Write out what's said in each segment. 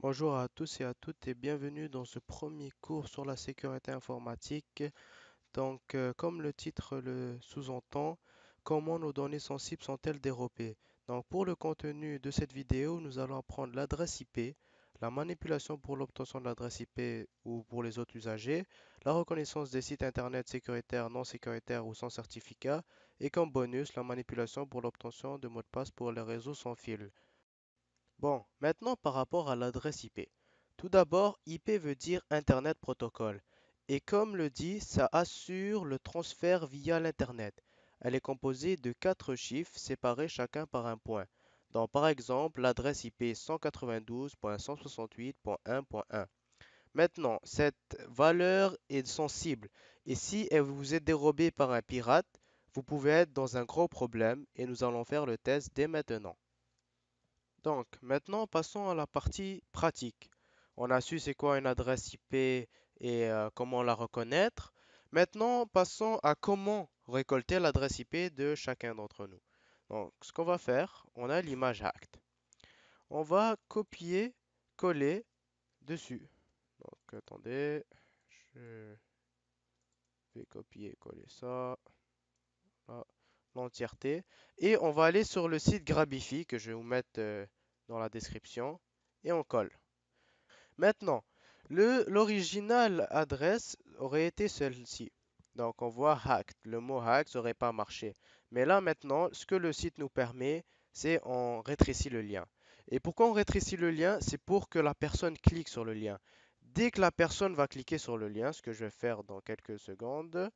Bonjour à tous et à toutes et bienvenue dans ce premier cours sur la sécurité informatique. Comme le titre le sous-entend, comment nos données sensibles sont-elles dérobées? Donc, pour le contenu de cette vidéo, nous allons apprendre l'adresse IP, la manipulation pour l'obtention de l'adresse IP ou pour les autres usagers, la reconnaissance des sites Internet sécuritaires, non sécuritaires ou sans certificat, et comme bonus, la manipulation pour l'obtention de mots de passe pour les réseaux sans fil. Bon, maintenant par rapport à l'adresse IP. Tout d'abord, IP veut dire Internet Protocol. Et comme le dit, ça assure le transfert via l'Internet. Elle est composée de 4 chiffres séparés chacun par un point. Donc, par exemple, l'adresse IP 192.168.1.1. Maintenant, cette valeur est sensible. Et si elle vous est dérobée par un pirate, vous pouvez être dans un gros problème et nous allons faire le test dès maintenant. Donc, maintenant, passons à la partie pratique. On a su c'est quoi une adresse IP et comment la reconnaître. Maintenant, passons à comment récolter l'adresse IP de chacun d'entre nous. Donc, ce qu'on va faire, on a l'image hacked. On va copier, coller dessus. Donc, attendez, je vais copier, coller ça, là, l'entièreté. Et on va aller sur le site Grabify que je vais vous mettre dans la description et on colle. Maintenant, l'original adresse aurait été celle-ci. Donc on voit hacked. Le mot hack n'aurait pas marché. Mais là maintenant, ce que le site nous permet, c'est on rétrécit le lien. Et pourquoi on rétrécit le lien? C'est pour que la personne clique sur le lien. Dès que la personne va cliquer sur le lien, ce que je vais faire dans quelques secondes,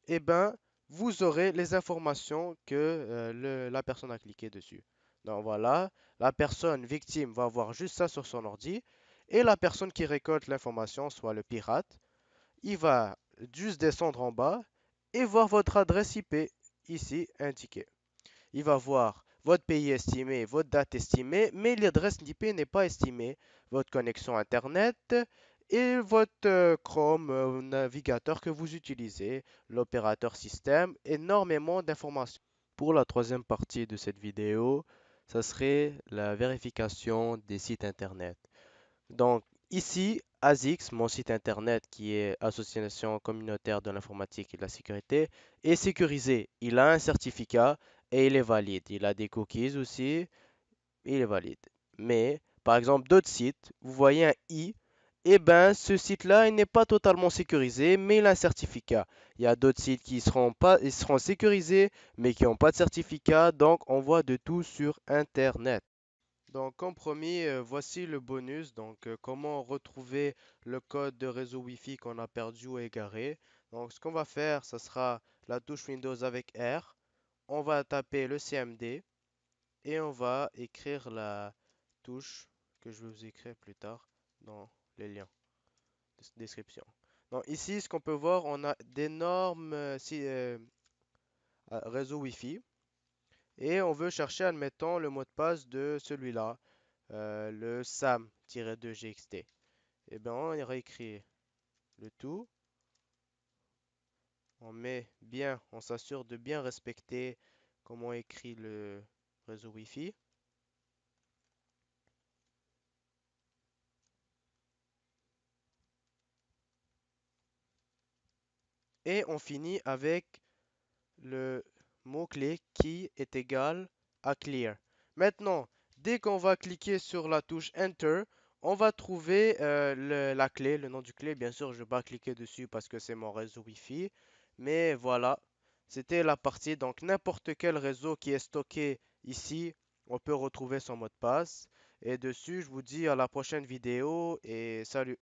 eh ben, vous aurez les informations que la personne a cliqué dessus. Donc voilà, la personne victime va voir juste ça sur son ordi et la personne qui récolte l'information, soit le pirate, il va juste descendre en bas et voir votre adresse IP ici indiquée. Il va voir votre pays estimé, votre date estimée, mais l'adresse IP n'est pas estimée, votre connexion Internet et votre Chrome navigateur que vous utilisez, l'opérateur système, énormément d'informations. Pour la troisième partie de cette vidéo, ça serait la vérification des sites Internet. Donc ici, ASICS, mon site internet qui est Association communautaire de l'informatique et de la sécurité, est sécurisé. Il a un certificat et il est valide. Il a des cookies aussi, il est valide. Mais, par exemple, d'autres sites, vous voyez un I, eh ben, ce site-là, il n'est pas totalement sécurisé, mais il a un certificat. Il y a d'autres sites qui seront pas, ils seront sécurisés, mais qui n'ont pas de certificat. Donc, on voit de tout sur Internet. Donc, comme promis, voici le bonus. Comment retrouver le code de réseau Wi-Fi qu'on a perdu ou égaré. Donc, ce qu'on va faire, ce sera la touche Windows avec R. On va taper le CMD et on va écrire la touche que je vais vous écrire plus tard dans les liens de description. Donc, ici, ce qu'on peut voir, on a d'énormes réseaux Wi-Fi et on veut chercher, admettons, le mot de passe de celui-là. Le SAM-2GXT. Et bien, on réécrit le tout. On met bien, on s'assure de bien respecter comment on écrit le réseau Wi-Fi. Et on finit avec le mot-clé qui est égal à clear. Maintenant, dès qu'on va cliquer sur la touche Enter, on va trouver la clé, le nom du clé. Bien sûr, je ne vais pas cliquer dessus parce que c'est mon réseau Wi-Fi. Mais voilà, c'était la partie. Donc, n'importe quel réseau qui est stocké ici, on peut retrouver son mot de passe. Et dessus, je vous dis à la prochaine vidéo et salut.